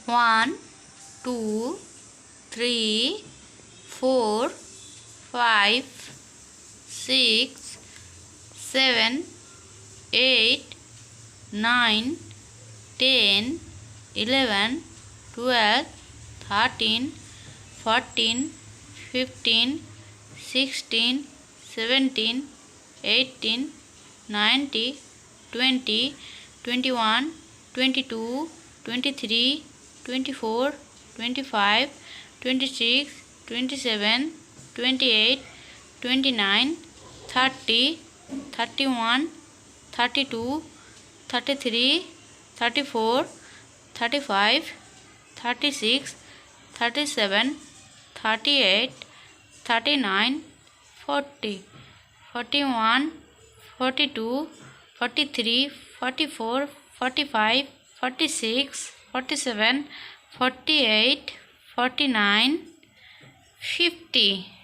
1 2 3 4 5 6 7 8 9 10 11 12 13 14 15 16 17 18 19 20 21 22 23 24 25 26 27 28 29 30 31 32 33 34 35 36 37 38 39 40 41 42 43 44 45 46 47 48 49 50